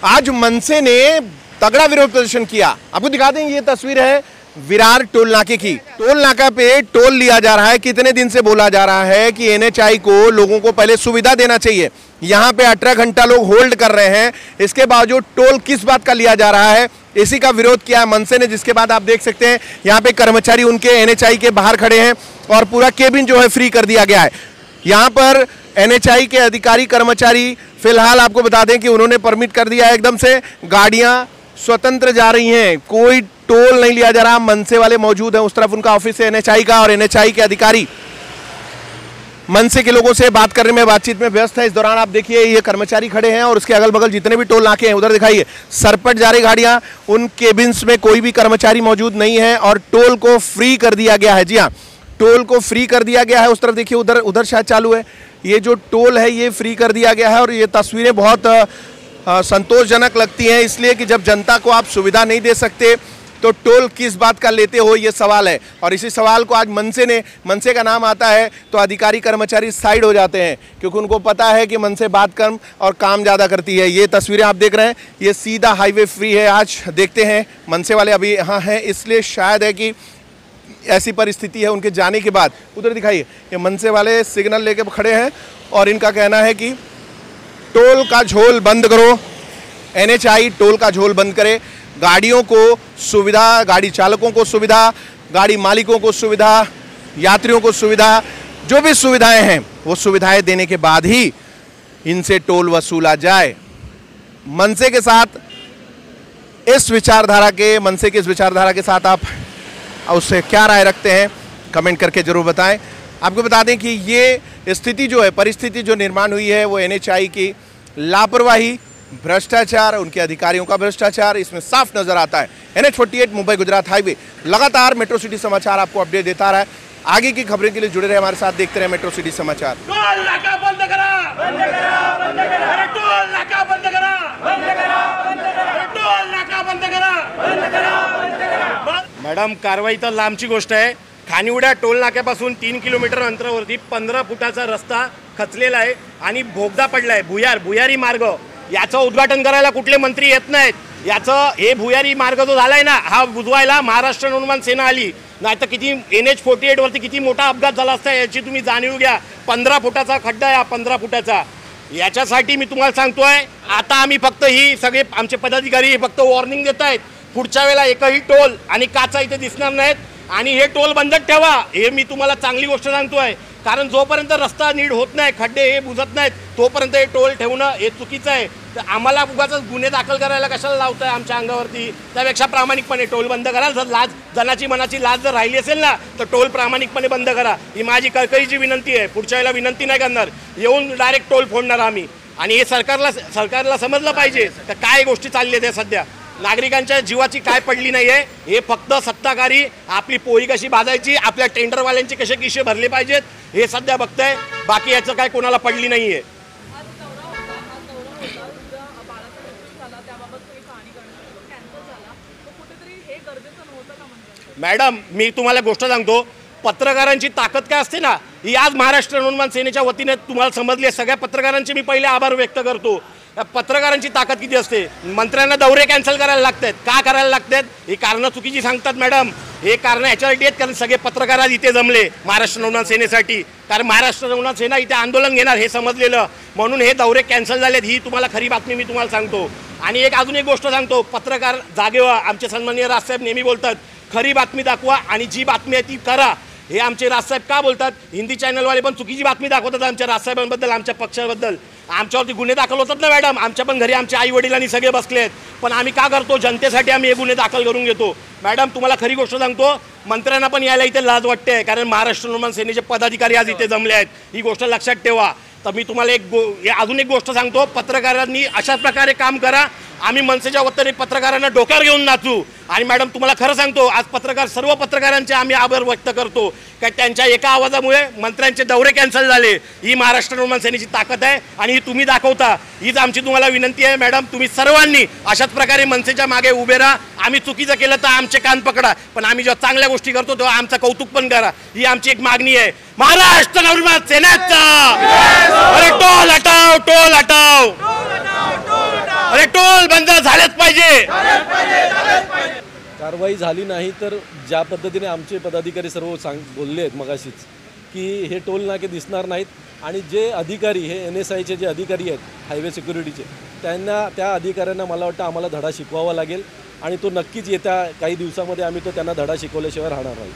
आज मनसे ने तगड़ा विरोध प्रदर्शन किया। आपको दिखा दें, ये तस्वीर है विरार टोल नाके की। टोल नाका पे टोल लिया जा रहा है। कितने दिन से बोला जा रहा है कि एनएचआई को लोगों को पहले सुविधा देना चाहिए। यहाँ पे 18 घंटा लोग होल्ड कर रहे हैं, इसके बावजूद टोल किस बात का लिया जा रहा है, इसी का विरोध किया मनसे ने। जिसके बाद आप देख सकते हैं यहाँ पे कर्मचारी उनके एनएचआई के बाहर खड़े हैं और पूरा केबिन जो है फ्री कर दिया गया है। यहाँ पर एनएचआई के अधिकारी कर्मचारी फिलहाल आपको बता दें कि उन्होंने परमिट कर दिया है, एकदम से गाड़ियाँ स्वतंत्र जा रही हैं, कोई टोल नहीं लिया जा रहा। मनसे वाले मौजूद हैं, उस तरफ उनका ऑफिस है एनएचआई का, और एनएचआई के अधिकारी मनसे के लोगों से बात करने में, बातचीत में व्यस्त है। इस दौरान आप देखिए ये कर्मचारी खड़े हैं और उसके अगल बगल जितने भी टोल नाके हैं उधर दिखाइए सरपट जा रही गाड़ियां, उन केबिन्स में कोई भी कर्मचारी मौजूद नहीं है और टोल को फ्री कर दिया गया है। जी हाँ, टोल को फ्री कर दिया गया है। उस तरफ देखिए, उधर उधर शायद चालू है। ये जो टोल है ये फ्री कर दिया गया है और ये तस्वीरें बहुत संतोषजनक लगती हैं, इसलिए कि जब जनता को आप सुविधा नहीं दे सकते तो टोल किस बात का लेते हो, ये सवाल है। और इसी सवाल को आज मनसे का नाम आता है तो अधिकारी कर्मचारी साइड हो जाते हैं, क्योंकि उनको पता है कि मनसे बात कम और काम ज़्यादा करती है। ये तस्वीरें आप देख रहे हैं, ये सीधा हाईवे फ्री है। आज देखते हैं, मनसे वाले अभी यहाँ हैं, इसलिए शायद है कि ऐसी परिस्थिति है उनके जाने के बाद। उधर दिखाइए, ये मनसे वाले सिग्नल लेके खड़े हैं और इनका कहना है कि टोल का झोल बंद करो, एनएचआई टोल का झोल बंद करे, गाड़ियों को सुविधा, गाड़ी चालकों को सुविधा, गाड़ी मालिकों को सुविधा, यात्रियों को सुविधा, जो भी सुविधाएं हैं वो सुविधाएं देने के बाद ही इनसे टोल वसूला जाए। मनसे के साथ इस विचारधारा के साथ आप उससे क्या राय रखते हैं, कमेंट करके जरूर बताएं। आपको बता दें कि ये स्थिति जो है, परिस्थिति जो निर्माण हुई है वो एनएचआई की लापरवाही, भ्रष्टाचार, उनके अधिकारियों का भ्रष्टाचार इसमें साफ नजर आता है। NH48 मुंबई गुजरात हाईवे लगातार मेट्रो सिटी समाचार आपको अपडेट देता रहा है। आगे की खबरों के लिए जुड़े रहे हमारे साथ, देखते रहे मेट्रो सिटी समाचार। टोल नाका बंद करा, बंद करा, बंद करा, टोल नाका बंद करा, बंद करा, बंद करा, टोल नाका बंद करा, बंद करा, बंद करा। मॅडम, कारवाई तर लांबची गोष्ट आहे। खानिवडा टोल नाक्यापासून 3 किलोमीटर अंतरावरती 15 फुटाचा रस्ता खचलेला आहे आणि भोगदा पडलाय, भुयारी मार्ग। याचं उद्घाटन करायला कुठले मंत्री येत नाहीत। याचं हे भुयारी मार्ग जो झालाय ना, हा बुजवायला महाराष्ट्र नवनिर्माण सेना आली, नाहीतर किती NH48 वरती किती मोठा अपघात झाला असता याची तुम्ही जाणीव घ्या। 15 फुटाचा खड्डा आहे, 15 फुटाचा। याच्यासाठी मी तुम्हाला सांगतोय, आता आम्ही फक्त ही सगळे आमचे पदाधिकारी फक्त वॉर्निंग देत आहेत, पुढच्या वेळेला एकही टोल आणि काचा इथे दिसणार नाहीत आणि हे टोल बंद ठेवा। हे मी तुम्हाला चांगली गोष्ट सांगतोय, कारण जोपर्यंत रस्ता नीट होत नाही, खड्डे हे बुजत नाहीत, तोपर्यंत हे टोल ठेवणं हे चुकीचं आहे। तर आम्हाला उगाच गुन्हे दाखल करायला कशाला लावताय आमच्या अंगावरती? त्यापेक्षा प्रामाणिकपणे टोल बंद करा। जर लाज, जनाची मनाची लाज जर राहिली असेल ना, तर टोल प्रामाणिकपणे बंद करा। ही माझी कळकळीची विनंती आहे। पुढच्या वेळेला विनंती नाही करणार, येऊन डायरेक्ट टोल फोडणार आम्ही। आणि हे सरकारला समजलं पाहिजे तर काय गोष्टी चालल्या त्या सध्या। नागरिकांच्या जीवाची काय पडली नाहीये, हे फक्त सत्ताकारी आपली पोळी कशी भाजायची, आपल्या टेंडरवाल्यांचे कसे किशे भरले पाहिजेत हे सध्या बघताय, बाकी याचं काय कोणाला पडली नाहीये। मॅडम, मी तुम्हाला गोष्ट सांगतो, पत्रकारांची ताकद काय असते ना, ही आज महाराष्ट्र नवनिर्माण सेनेच्या वतीने तुम्हाला समजली आहे। सगळ्या पत्रकारांचे मी पहिले आभार व्यक्त करतो। पत्रकारांची ताकद किती असते। मंत्र्यांना दौरे कॅन्सल करायला लागतात, का करायला लागतात? ही कारणं चुकीची सांगतात मॅडम। हे कारणं याच्यासाठी आहेत कारण सगळे पत्रकार आज इथे जमले महाराष्ट्र नवनिर्माण सेनेसाठी, कारण महाराष्ट्र नवनिर्माण सेना इथे आंदोलन घेणार हे समजलेलं, म्हणून हे दौरे कॅन्सल झालेत। ही तुम्हाला खरी बातमी मी तुम्हाला सांगतो। आणि अजून एक गोष्ट सांगतो, पत्रकार जागेवर, आमचे सन्माननीय राजसाहेब नेहमी बोलतात, खरी बातमी दाखवा आणि जी बातमी आहे ती करा। हे आमचे राजसाहेब का बोलतात? हिंदी चॅनलवाले पण चुकीची बातमी दाखवतात आमच्या राजसाहेबांबद्दल, आमच्या पक्षाबद्दल। आमच्यावरती गुन्हे दाखल होतात ना मॅडम, आमच्या पण घरी आमचे आई वडिलांनी सगळे बसले आहेत, पण आम्ही का करतो? जनतेसाठी आम्ही हे गुन्हे दाखल करून घेतो। मॅडम, तुम्हाला खरी गोष्ट सांगतो, मंत्र्यांना पण यायला इथे लाज वाटते, कारण महाराष्ट्र नवनिर्माण सेनेचे पदाधिकारी आज इथे जमले आहेत। ही गोष्ट लक्षात ठेवा। तर मी तुम्हाला अजून एक गोष्ट सांगतो, पत्रकारांनी अशा प्रकारे काम करा। आम्ही मनसेच्या वतीने पत्रकारांना डोक्यावर घेऊन नाचू। आणि मॅडम, तुम्हाला खरं सांगतो, आज सर्व पत्रकारांचे आम्ही आभार व्यक्त करतो, कारण त्यांच्या एका आवाजामुळे मंत्र्यांचे दौरे कॅन्सल झाले। ही महाराष्ट्र नवनिर्माण सेनेची ताकद आहे आणि ही तुम्ही दाखवता। हीच आमची तुम्हाला विनंती आहे मॅडम, तुम्ही सर्वांनी अशाच प्रकारे मनसेच्या मागे उभे राहा। आम्ही चुकीचं केलं तर आमचे कान पकडा, पण आम्ही जेव्हा चांगल्या गोष्टी करतो तेव्हा आमचं कौतुक पण करा। ही आमची एक मागणी आहे महाराष्ट्र नवनिर्माण सेनेचा। अरे टोल हटाओ, टोल हटाओ। अरे टोल बंद झालेच पाहिजे. कारवाई झाली नाही तर ज्या पद्धतीने आमचे पदाधिकारी सर्व बोलले आहेत मगाशीच की हे टोल नाके दिसणार नाहीत आणि जे अधिकारी हे NSIचे जे अधिकारी आहेत हायवे सिक्युरिटीचे त्या अधिकाऱ्यांना मला वाटतं आम्हाला धडा शिकवावा लागेल आणि तो नक्कीच येत्या काही दिवसामध्ये आम्ही तो त्यांना धडा शिकवल्याशिवाय राहणार नाही.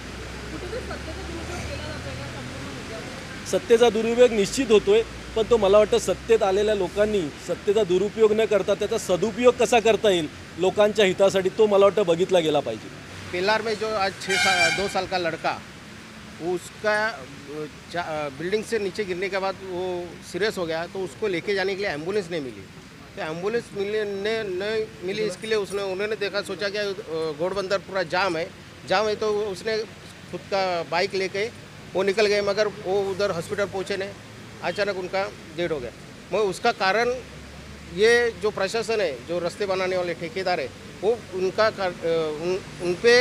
सत्तेचा दुरुपयोग निश्चित होतोय, पण तो मला वाटतं सत्तेत आलेल्या लोकांनी सत्तेचा दुरुपयोग न करता त्याचा सदुपयोग कसा करता येईल लोकांच्या हितासाठी तो मला वाटतं बघितला गेला पाहिजे. पिल्लार में जो आज 2 साल का लड़का उसका बिल्डिंग से नीचे गिरने के बाद वो सीरियस हो गया, तो उसको लेके जाने के लिए एम्बुलेंस नहीं मिली. तो एम्बुलेंस नहीं मिली, इसके लिए उन्होंने देखा, सोचा कि घोड़बंदर पूरा जाम है तो उसने खुद का बाइक लेके वो निकल गए, मगर वो उधर हॉस्पिटल पहुँचे नहीं, अचानक उनका डेड हो गया. मगर उसका कारण ये जो प्रशासन है, जो रास्ते बनाने वाले ठेकेदार है, वो उन पे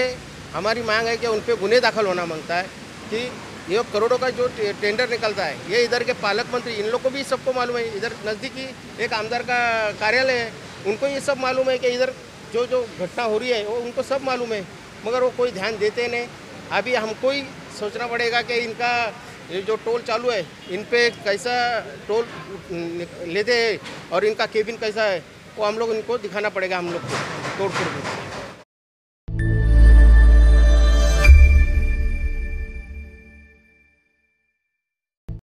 हमारी मांग है कि उन पे गुन्हे दाखल होना मांगता है कि ये करोड़ों का जो टेंडर निकलता है, ये इधर के पालक मंत्री इन लोग को भी सबको मालूम है. इधर नज़दीकी एक आमदार का कार्यालय है, उनको ये सब मालूम है कि इधर जो घटना हो रही है वो उनको सब मालूम है, मगर वो कोई ध्यान देते नहीं. अभी हमको ही सोचना पड़ेगा कि इनका ये जो टोल चालू है इन पे कैसा टोल लेते हैं और इनका केबिन कैसा है, वो हम लोग इनको दिखाना पड़ेगा, हम लोग को तोड़ फोड़.